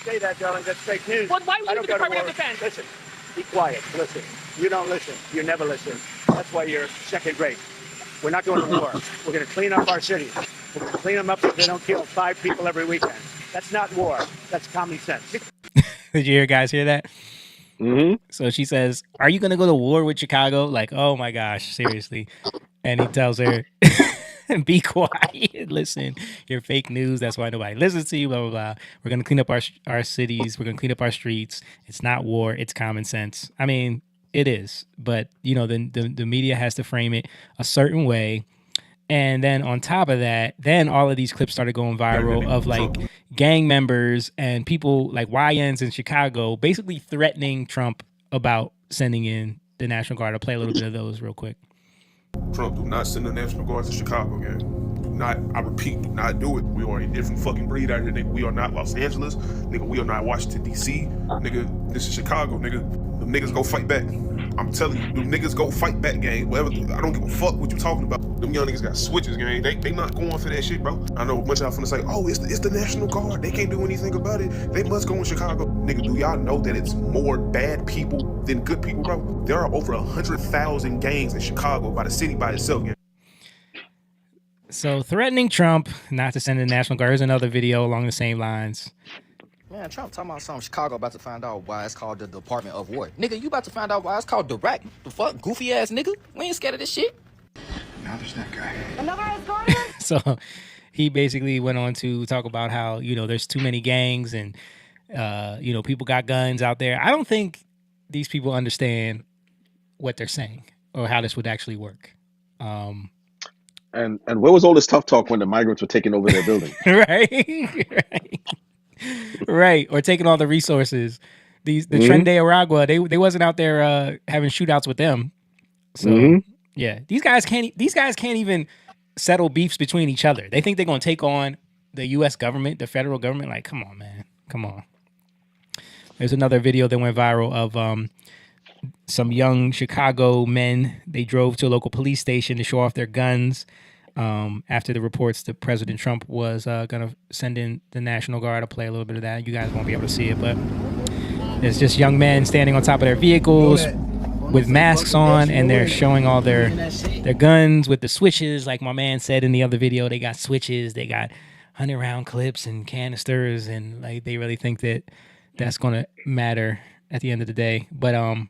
say that, darling. That's fake news. Well, why would I the don't go to Department of war. Defense? Listen, be quiet. Listen. You don't listen. You never listen. That's why you're second rate. We're not going to war. We're going to clean up our cities. We're going to clean them up so they don't kill 5 people every weekend. That's not war. That's common sense. Did you guys hear that? Mm-hmm. So she says, "Are you going to go to war with Chicago?" Like, oh my gosh, seriously. And he tells her, "Be quiet. Listen, you're fake news. That's why nobody listens to you. Blah blah blah. We're going to clean up our cities. We're going to clean up our streets. It's not war. It's common sense." I mean, it is, but you know, the media has to frame it a certain way. And then on top of that, then all of these clips started going viral of like gang members and people like YNs in Chicago basically threatening Trump about sending in the National Guard. I'll play a little bit of those real quick. Trump, do not send the National Guard to Chicago, gang. Do not, I repeat, do not do it. We are a different fucking breed out here, nigga. We are not Los Angeles. Nigga, we are not Washington, D.C. Nigga, this is Chicago, nigga. Them niggas go fight back. I'm telling you, them niggas go fight back, gang. Whatever, I don't give a fuck what you talking about. Them young niggas got switches, gang. They not going for that shit, bro. I know a bunch of y'all finna say, oh, it's the National Guard. They can't do anything about it. They must go in Chicago. Nigga, do y'all know that it's more bad people than good people, bro? There are over 100,000 gangs in Chicago by the city by itself, gang. So threatening Trump not to send the National Guard. Here's another video along the same lines. Man, Trump talking about something. Chicago about to find out why it's called the Department of War. Nigga, you about to find out why it's called Direct. The fuck? Goofy ass nigga? We ain't scared of this shit. Now there's that guy. Another escort? So he basically went on to talk about how, you know, there's too many gangs and, you know, people got guns out there. I don't think these people understand what they're saying or how this would actually work. And where was all this tough talk when the migrants were taking over their building? Right. Or taking all the resources. The Tren de Aragua, they wasn't out there having shootouts with them. So yeah, these guys can't even settle beefs between each other. They think they're gonna take on the US government, the federal government. Like, come on, man. Come on. There's another video that went viral of some young Chicago men. They drove to a local police station to show off their guns after the reports that President Trump was going to send in the National Guard. I'll play a little bit of that. You guys won't be able to see it, but it's just young men standing on top of their vehicles with masks on, and they're showing all their guns with the switches. Like my man said in the other video, they got switches, they got 100-round clips and canisters, and like they really think that that's going to matter at the end of the day. But and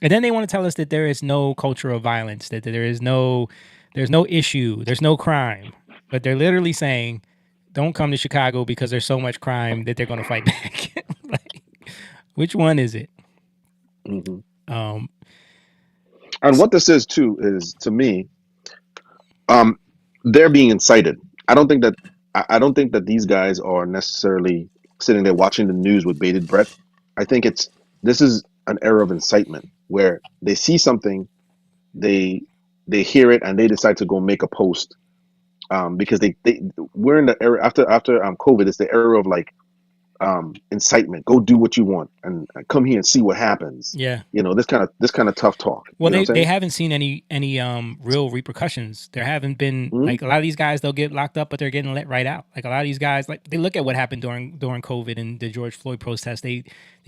then they want to tell us that there is no culture of violence, that there's no issue, there's no crime. But they're literally saying, don't come to Chicago because there's so much crime that they're going to fight back. Like, which one is it? And what this is too is, to me, they're being incited. I don't think that these guys are necessarily sitting there watching the news with bated breath. I think this is an era of incitement where they see something, they hear it, and they decide to go make a post because we're in the era after COVID. It's the era of like incitement. Go do what you want and come here and see what happens. Yeah, you know, this kind of tough talk. Well, you know they haven't seen any real repercussions. There haven't been like a lot of these guys. They'll get locked up, but they're getting let right out. Like a lot of these guys, like they look at what happened during COVID and the George Floyd protests. They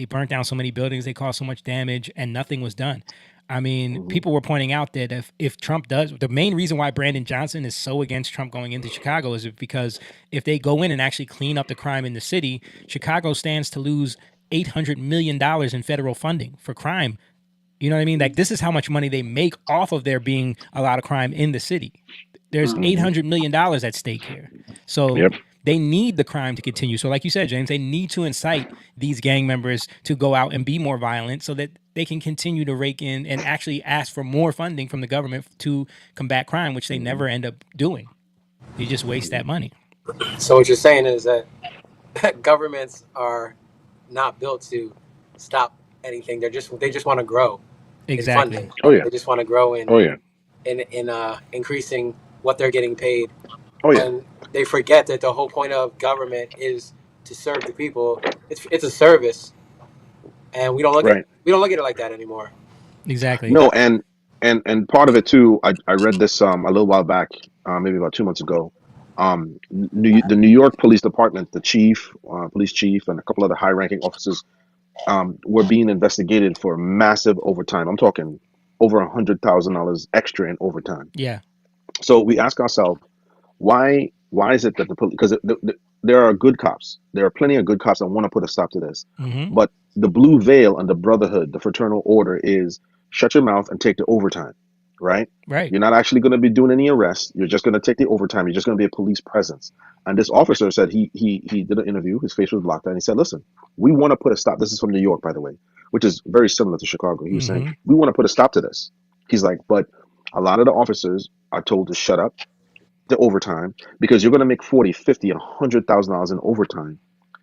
burnt down so many buildings. They caused so much damage, and nothing was done. I mean, people were pointing out that if Trump does, the main reason why Brandon Johnson is so against Trump going into Chicago is because if they go in and actually clean up the crime in the city, Chicago stands to lose $800 million in federal funding for crime. You know what I mean? Like, this is how much money they make off of there being a lot of crime in the city. There's $800 million at stake here. So they need the crime to continue. So like you said, James, they need to incite these gang members to go out and be more violent so that they can continue to rake in and actually ask for more funding from the government to combat crime, which they never end up doing. They just waste that money. So what you're saying is that governments are not built to stop anything. They just want to grow. Exactly. In funding. They just want to grow in increasing what they're getting paid. And they forget that the whole point of government is to serve the people. It's a service, and we don't look at it like that anymore. Exactly. No, and part of it too. I read this a little while back, maybe about 2 months ago, The New York Police Department, the chief, police chief, and a couple other high-ranking officers were being investigated for massive overtime. I'm talking over $100,000 extra in overtime. Yeah. So we ask ourselves, why is it that the police? Because there are good cops. There are plenty of good cops that want to put a stop to this. Mm-hmm. But the blue veil and the brotherhood, the fraternal order, is shut your mouth and take the overtime. Right? Right. You're not actually going to be doing any arrests. You're just going to take the overtime. You're just going to be a police presence. And this officer said he did an interview. His face was blocked out. And he said, "Listen, we want to put a stop." This is from New York, by the way, which is very similar to Chicago. He was saying, "We want to put a stop to this." He's like, "But a lot of the officers are told to shut up the overtime because you're going to make 40, 50, and $100,000 in overtime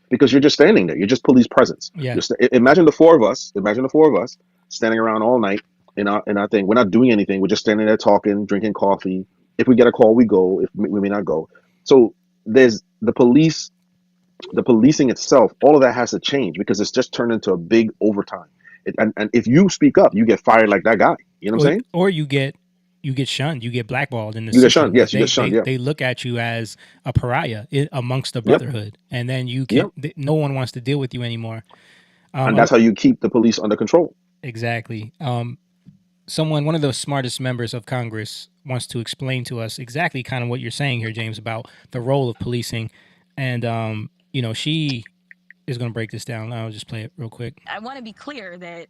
because you're just standing there. You're just police presence. Yeah. Imagine the four of us. Imagine the four of us standing around all night in our thing. We're not doing anything. We're just standing there talking, drinking coffee. If we get a call, we go. If we may not go. So there's the police, the policing itself. All of that has to change because it's just turned into a big overtime. And if you speak up, you get fired like that guy. You know what I'm saying? Or you get shunned, you get blackballed in the You get system. shunned. Yes, you get shunned. Yeah. They look at you as a pariah amongst the Yep. brotherhood, and then you can no one wants to deal with you anymore. And that's how you keep the police under control. Exactly. One of the smartest members of Congress wants to explain to us exactly kind of what you're saying here, James, about the role of policing, and she is going to break this down. I'll just play it real quick. I want to be clear that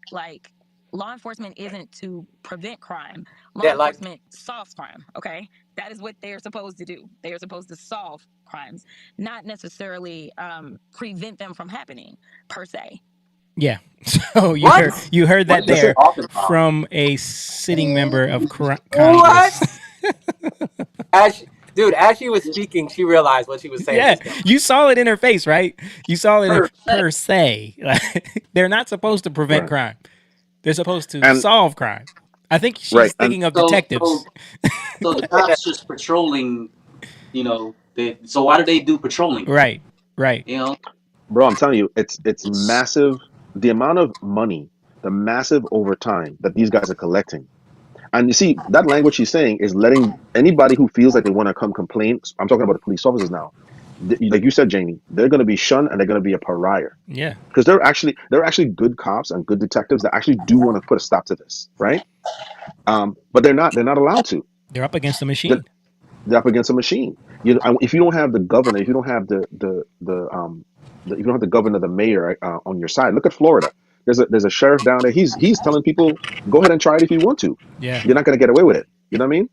law enforcement isn't to prevent crime. Law Yeah, enforcement solves crime. Okay, that is what they are supposed to do. They are supposed to solve crimes, not necessarily prevent them from happening per se. Yeah. So you heard that there from a sitting member of Congress. As she was speaking, she realized what she was saying. Yeah, you saw it in her face, right? You saw it per se. They're not supposed to prevent crime. They're supposed to solve crime. I think she's thinking of detectives. So the cops just patrolling, so why do they do patrolling? Right. Bro, I'm telling you, it's massive. The amount of money, the massive overtime that these guys are collecting. And you see, that language he's saying is letting anybody who feels like they want to come complain. I'm talking about the police officers now. Like you said, Jamie, they're going to be shunned and they're going to be a pariah. Yeah. Because they're actually good cops and good detectives that actually do want to put a stop to this, right? But they're not allowed to. They're up against a machine. They're up against a machine. If you don't have the governor, if you don't have if you don't have the governor, the mayor on your side, look at Florida. There's a sheriff down there. He's telling people, go ahead and try it if you want to. Yeah. You're not going to get away with it. You know what I mean?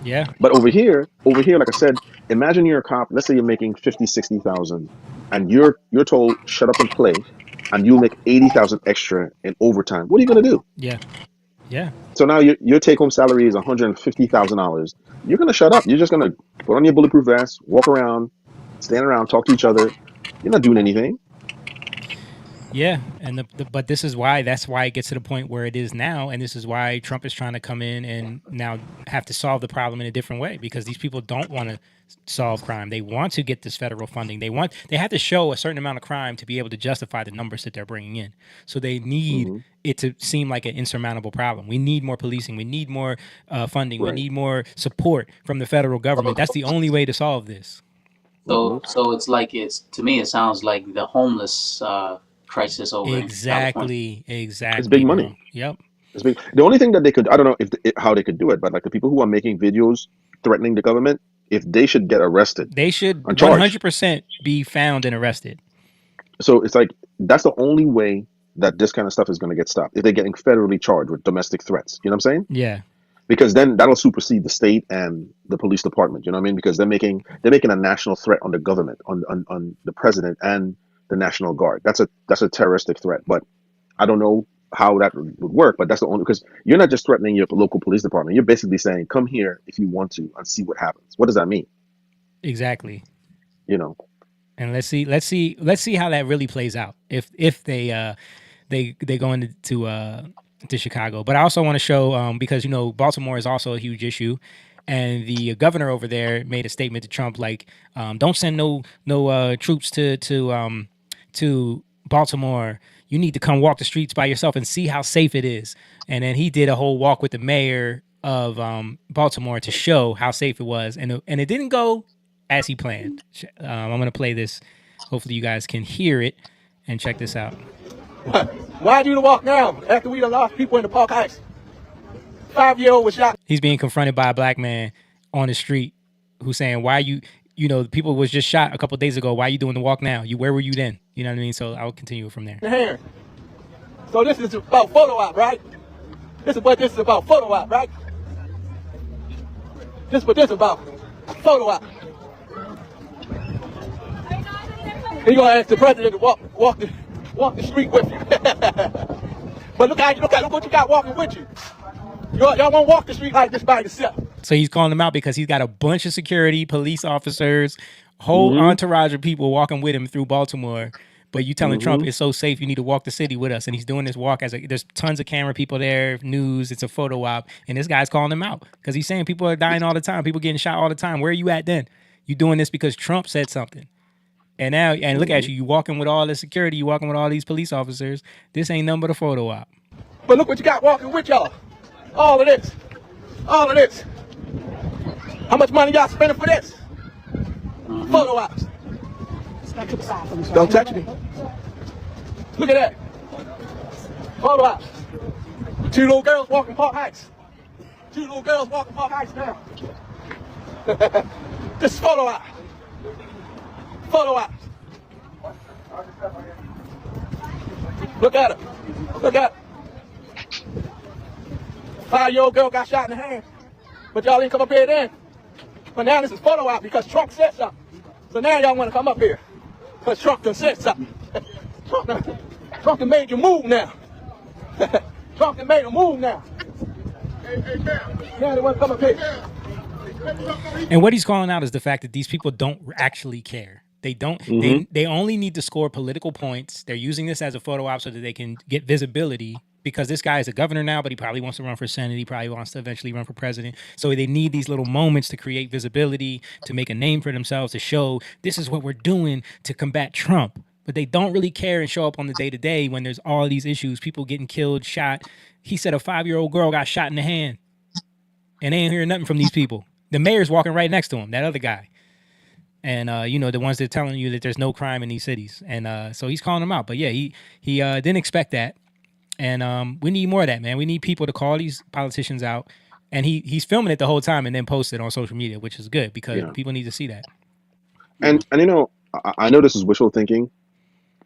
Yeah. But over here, like I said, imagine you're a cop. Let's say you're making 50, 60,000, and you're told shut up and play, and you'll make 80,000 extra in overtime. What are you going to do? Yeah. Yeah. So now your take home salary is $150,000. You're going to shut up. You're just going to put on your bulletproof vest, walk around, stand around, talk to each other. You're not doing anything. Yeah, and but that's why it gets to the point where it is now, and this is why Trump is trying to come in and now have to solve the problem in a different way, because these people don't want to solve crime. They want to get this federal funding. They have to show a certain amount of crime to be able to justify the numbers that they're bringing in. So they need it to seem like an insurmountable problem. We need more policing. We need more funding. Right. We need more support from the federal government. That's the only way to solve this. So it's like to me it sounds like the homeless crisis over exactly. It's big money. Bro. Yep. It's big. The only thing that they could, I don't know how they could do it, but like the people who are making videos threatening the government, if they should get arrested, they should 100% be found and arrested. So it's like that's the only way that this kind of stuff is going to get stopped, if they're getting federally charged with domestic threats. You know what I'm saying? Yeah. Because then that'll supersede the state and the police department. You know what I mean? Because they're making a national threat on the government, on the president and the National Guard. That's a terroristic threat. But I don't know how that would work. But that's the only, because you're not just threatening your local police department. You're basically saying, come here if you want to and see what happens. What does that mean? Exactly. You know. And let's see how that really plays out if they go into Chicago. But I also want to show because Baltimore is also a huge issue, and the governor over there made a statement to Trump like, don't send no troops to Baltimore. You need to come walk the streets by yourself and see how safe it is. And then he did a whole walk with the mayor of Baltimore to show how safe it was, and it didn't go as he planned. I'm going to play this. Hopefully you guys can hear it and check this out. Why do you walk now after we done lost people in the Park Heights? 5-year-old was shot. He's being confronted by a black man on the street who's saying, why you know, people was just shot a couple of days ago. Why are you doing the walk now? Where were you then? You know what I mean? So I'll continue from there. So this is about photo op, right? This is what this is about, photo op, right? This is what this is about, photo op. You're gonna ask the president to walk the street with you. But look what you got walking with you. Y'all won't walk the street like this by yourself. So he's calling them out because he's got a bunch of security, police officers, whole entourage of people walking with him through Baltimore. But you telling Trump it's so safe, you need to walk the city with us. And he's doing this walk there's tons of camera people there, news, it's a photo op. And this guy's calling him out because he's saying people are dying all the time. People getting shot all the time. Where are you at then? You doing this because Trump said something. And now, and look at you walking with all the security, you walking with all these police officers. This ain't nothing but a photo op. But look what you got walking with y'all. All of this. All of this. How much money y'all spending for this? Photo ops. Don't touch me. Look at that. Photo ops. 2 little girls walking Park Heights. 2 little girls walking Park Heights now. This is photo op. Photo ops. Look at her. Look at her. 5-year-old girl got shot in the hand. But y'all didn't come up here then. But now this is photo op because Trump said something. So now y'all want to come up here. Because Trump done said something. Trump done made you move now. Trump done made a move now. Now they want to come up here. And what he's calling out is the fact that these people don't actually care. They don't. They only need to score political points. They're using this as a photo op so that they can get visibility. Because this guy is a governor now, but he probably wants to run for Senate. He probably wants to eventually run for president. So they need these little moments to create visibility, to make a name for themselves, to show this is what we're doing to combat Trump. But they don't really care and show up on the day-to-day when there's all these issues, people getting killed, shot. He said a 5-year-old girl got shot in the hand. And they ain't hearing nothing from these people. The mayor's walking right next to him, that other guy. And, the ones that are telling you that there's no crime in these cities. And so he's calling them out. But, yeah, he didn't expect that. And we need more of that, man. We need people to call these politicians out. And he's filming it the whole time and then post it on social media, which is good because people need to see that. And I know this is wishful thinking,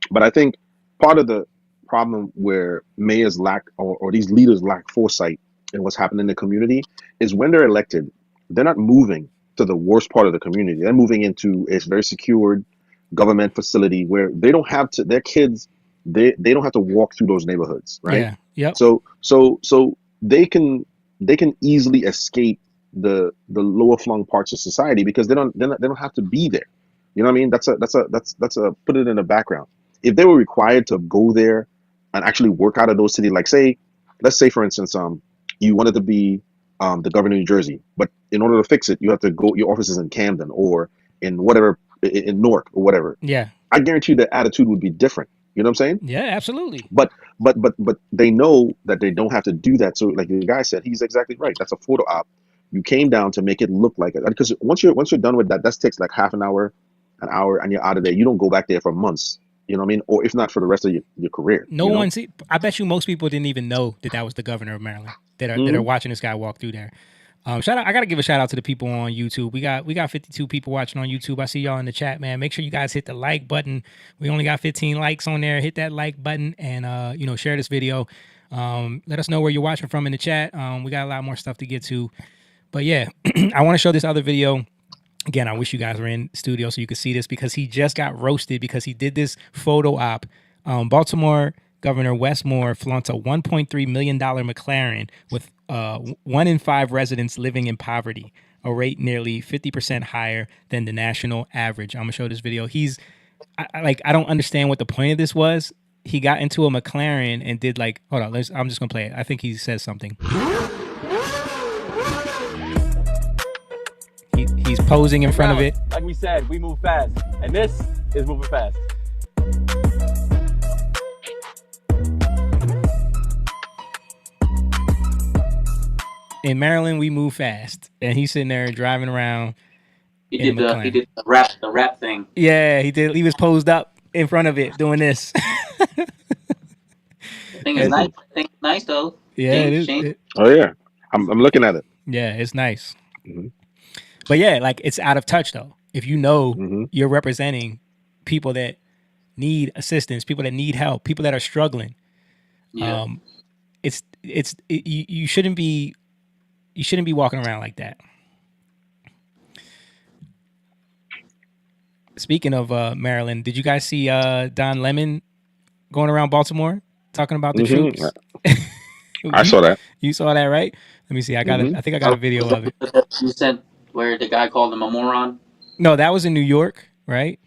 but I think part of the problem where mayors lack or these leaders lack foresight in what's happening in the community is when they're elected, they're not moving to the worst part of the community. They're moving into a very secured government facility where they don't have to, their kids, they don't have to walk through those neighborhoods, right? Yeah. Yep. So they can easily escape the lower flung parts of society because they don't have to be there. You know what I mean? That's a put it in the background. If they were required to go there and actually work out of those cities, like let's say for instance, you wanted to be the governor of New Jersey, but in order to fix it, you have to go. Your office is in Camden or in whatever in Newark or whatever. Yeah. I guarantee you the attitude would be different. You know what I'm saying? Yeah, absolutely. But they know that they don't have to do that. So like the guy said, he's exactly right. That's a photo op. You came down to make it look like it because once you're done with that takes like half an hour, and you're out of there. You don't go back there for months. You know what I mean? Or if not for the rest of your career. I bet you most people didn't even know that was the governor of Maryland that are watching this guy walk through there. I got to give a shout out to the people on YouTube. We got 52 people watching on YouTube. I see y'all in the chat, man. Make sure you guys hit the like button. We only got 15 likes on there. Hit that like button and share this video. Let us know where you're watching from in the chat. We got a lot more stuff to get to. But yeah, I want to show this other video. Again, I wish you guys were in studio so you could see this because he just got roasted because he did this photo op. Baltimore Governor Wes Moore flaunts a $1.3 million McLaren with 1 in 5 residents living in poverty, a rate nearly 50% higher than the national average. I'm going to show this video. I don't understand what the point of this was. He got into a McLaren and did hold on, I'm just going to play it. I think he says something. He's posing in front of it. Like we said, we move fast. And this is moving fast. In Maryland, we move fast. And he's sitting there driving around He in did the McLaren. the rap thing. Yeah, he did. He was posed up in front of it doing this. The thing is And- nice. I think it's nice though. yeah, it James, is. James. Oh yeah, I'm looking at it. Yeah, it's nice. Hmm. But yeah, like it's out of touch though. If you know Hmm. you're representing people that need assistance, people that need help, people that are struggling, Yeah. you shouldn't be walking around like that. Speaking of Maryland, did you guys see Don Lemon going around Baltimore talking about the troops? I saw that. You saw that, right? Let me see. I think I got a video of it. You sent where the guy called him a moron. No, that was in New York, right?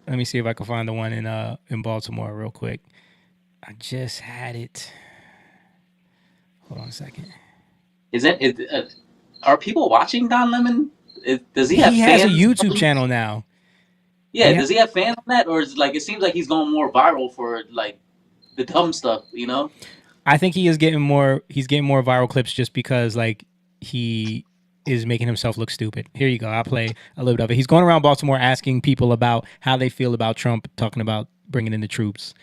Let me see if I can find the one in Baltimore real quick. I just had it. Hold on a second. Are people watching Don Lemon? Does he have He fans? has a YouTube channel now. Yeah, does he have fans on that, or is it seems like he's going more viral for like the dumb stuff, you know? I think he is getting more. He's getting more viral clips just because like he is making himself look stupid. Here you go. I'll play a little bit of it. He's going around Baltimore asking people about how they feel about Trump, talking about bringing in the troops.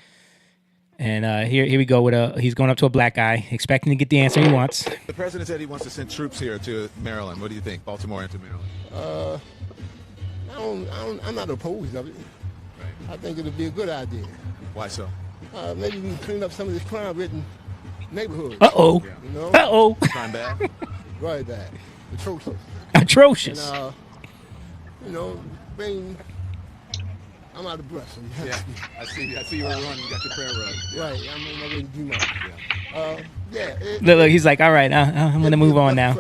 And here we go with he's going up to a black guy, expecting to get the answer he wants. The president said he wants to send troops here to Maryland. What do you think, Baltimore into Maryland? I'm not opposed of it. Right. I think it'll be a good idea. Why so? Maybe we can clean up some of this crime-ridden neighborhoods. Uh-oh. You know? Uh-oh. Crime bad? Right bad. Atrocious. Atrocious. And, you know, I'm out of breath. So Yeah, I see you were running. You got your prayer rug. Right, I'm on my way to do mine. Look, he's like, all right, I'm going to move on now.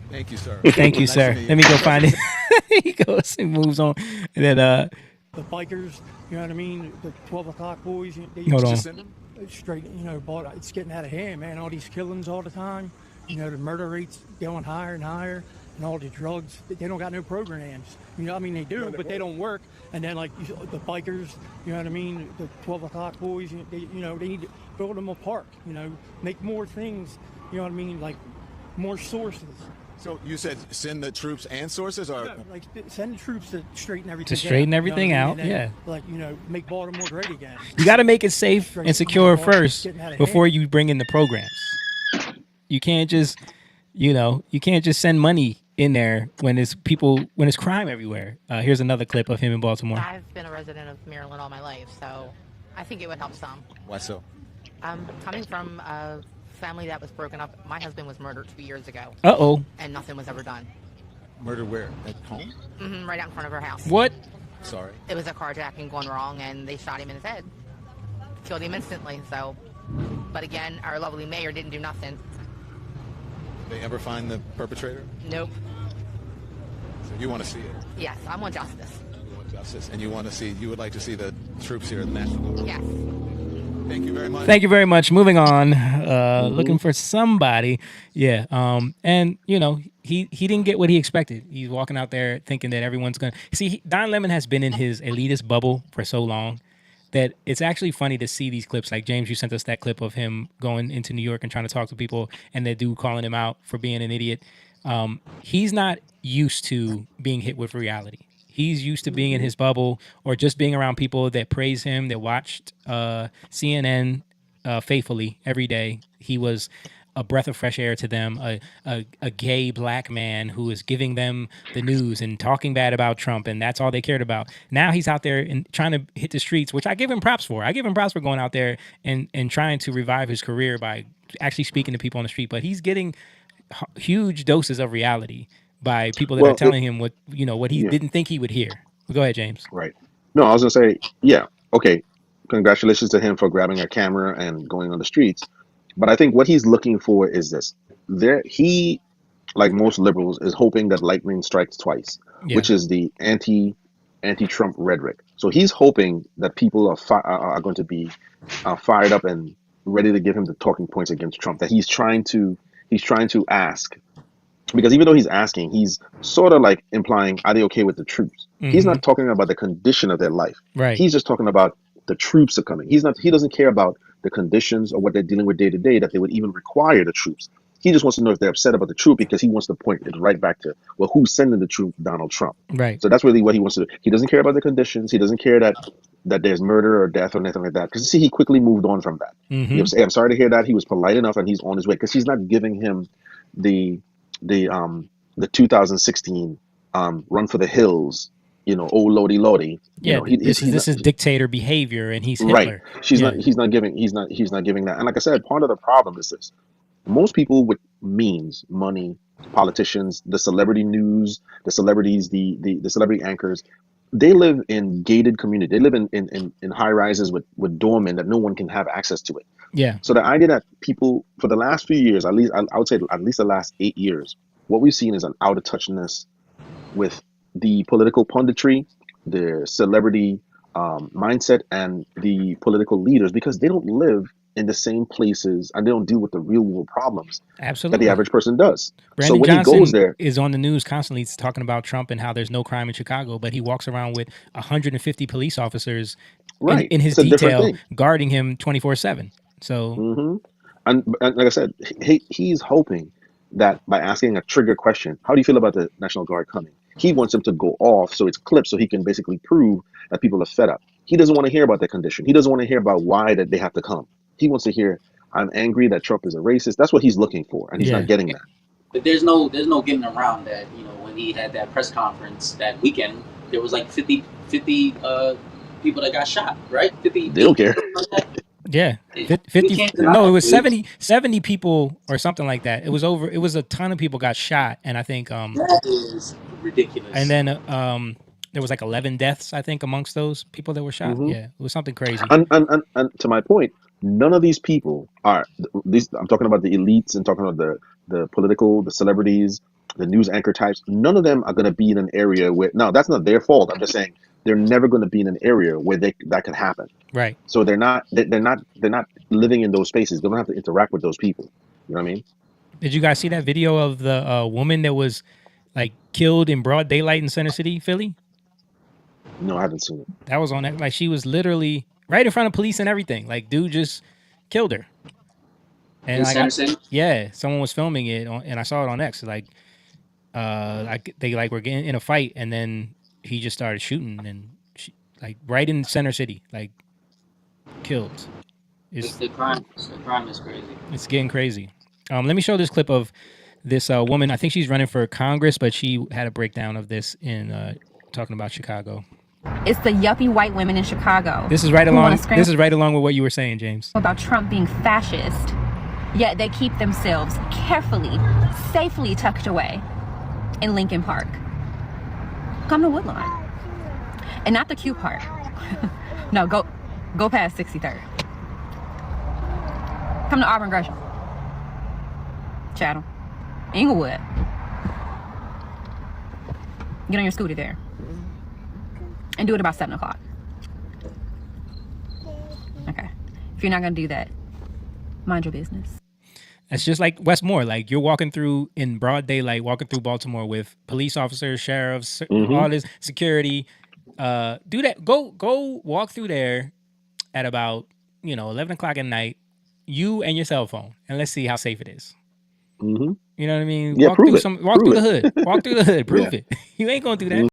Thank you, sir. Thank you, sir. Let me go find it. He goes and moves on. And then, the bikers, you know what I mean? The 12 o'clock boys, they hold on. Send them? straight, it's getting out of hand, man. All these killings all the time. The murder rates going higher and higher, and all the drugs. They don't got no programs. They do, but they don't work. And then, like, the bikers, you know what I mean? The 12 o'clock boys, they need to build them a park, make more things, you know what I mean? Like, more sources. So you said send the troops and sources, or like send troops to straighten everything out. Then, yeah. Like make Baltimore great again. You got to make it safe and secure first before you bring in the programs. You can't just, send money in there when it's crime everywhere. Here's another clip of him in Baltimore. I've been a resident of Maryland all my life, so I think it would help some. why so? Coming from a family that was broken up, my husband was murdered 2 years ago. Uh-oh. And nothing was ever done. Murder where? At home? Right out in front of our house. What? Sorry. It was a carjacking gone wrong, and they shot him in his head. Killed him instantly, so. But again, our lovely mayor didn't do nothing. Did they ever find the perpetrator? Nope. So you want to see it? Yes, I want justice. You want justice, and you would like to see the troops here in the National Guard? Yes. Thank you very much. Thank you very much. Moving on. Looking for somebody. Yeah. And he didn't get what he expected. He's walking out there thinking that everyone's gonna see. Don Lemon has been in his elitist bubble for so long that it's actually funny to see these clips. Like James, you sent us that clip of him going into New York and trying to talk to people, and that dude calling him out for being an idiot. He's not used to being hit with reality. He's used to being in his bubble or just being around people that praise him, that watched CNN faithfully every day. He was a breath of fresh air to them, a gay black man who is giving them the news and talking bad about Trump, and that's all they cared about. Now he's out there and trying to hit the streets, which I give him props for. I give him props for going out there and trying to revive his career by actually speaking to people on the street. But he's getting huge doses of reality by people that are telling him what he didn't think he would hear. Go ahead, James. Right. No, I was gonna say, yeah, okay. Congratulations to him for grabbing a camera and going on the streets. But I think what he's looking for is this. He, like most liberals, is hoping that lightning strikes twice, which is the anti-Trump rhetoric. So he's hoping that people are going to be fired up and ready to give him the talking points against Trump. That he's trying to ask. Because even though he's asking, he's sort of like implying, are they okay with the troops? Mm-hmm. He's not talking about the condition of their life. Right. He's just talking about the troops are coming. He doesn't care about the conditions or what they're dealing with day to day, that they would even require the troops. He just wants to know if they're upset about the troop because he wants to point it right back to, well, who's sending the troop? Donald Trump. Right. So that's really what he wants to do. He doesn't care about the conditions. He doesn't care that there's murder or death or anything like that. Because see, he quickly moved on from that. Mm-hmm. You know, say, I'm sorry to hear that. He was polite enough and he's on his way because he's not giving him the 2016 run for the hills. You know, oh lordy lordy. Yeah, you know, this is dictator behavior, and he's Hitler. Right. He's not giving that. And like I said, part of the problem is this: most people with means, money, politicians, the celebrity news, the celebrities, the celebrity anchors, they live in gated community. They live in high rises with doormen that no one can have access to it. Yeah. So the idea that people for the last few years, at least I would say at least the last 8 years, what we've seen is an out of touchness with the political punditry, the celebrity mindset, and the political leaders because they don't live in the same places and they don't deal with the real world problems Absolutely. that the average person does. Brandon So when Johnson he goes there, is on the news constantly talking about Trump and how there's no crime in Chicago, but he walks around with 150 police officers in his detail guarding him 24/7. So, and like I said, he's hoping that by asking a trigger question, how do you feel about the National Guard coming? He wants them to go off so it's clipped so he can basically prove that people are fed up. He doesn't want to hear about their condition. He doesn't want to hear about why that they have to come. He wants to hear, I'm angry that Trump is a racist. That's what he's looking for, and he's not getting that. But there's no getting around that. You know, when he had that press conference that weekend, there was like 50 people that got shot, right? 50. They don't care. Yeah, 50. No, it was 70 people or something like that. It was over. It was a ton of people got shot, and I think that is ridiculous. And then there was like 11 deaths, I think, amongst those people that were shot. Yeah, it was something crazy. And to my point, none of these people are these. I'm talking about the elites and talking about the political, the celebrities, the news anchor types. None of them are going to be in an area where. No, that's not their fault. I'm just saying they're never going to be in an area where that could happen. Right. So they're not living in those spaces. They don't have to interact with those people. You know what I mean? Did you guys see that video of the woman that was like killed in broad daylight in Center City, Philly? No, I haven't seen it. That was on that. Like she was literally right in front of police and everything. Like dude just killed her. And in Center City? Yeah, someone was filming it and I saw it on X. Like, they like were getting in a fight and then he just started shooting and like right in Center City, like killed. The crime is crazy. It's getting crazy. Let me show this clip of this woman. I think she's running for Congress, but she had a breakdown of this in talking about Chicago. It's the yuppie white women in Chicago. This is right along. This is right along with what you were saying, James. About Trump being fascist, yet they keep themselves carefully, safely tucked away in Lincoln Park. Come to Woodlawn, and not the Q part. No, go past 63rd. Come to Auburn Gresham, Chatham, Inglewood. Get on your scooter there. And do it about 7 o'clock. Okay. If you're not going to do that, mind your business. That's just like Westmore. Like you're walking through in broad daylight, walking through Baltimore with police officers, sheriffs, all this security. Do that. Go walk through there at about 11 o'clock at night. You and your cell phone, and let's see how safe it is. Mm-hmm. You know what I mean? Yeah, walk through the hood. Walk through the hood. Prove Yeah. it. You ain't gonna do that.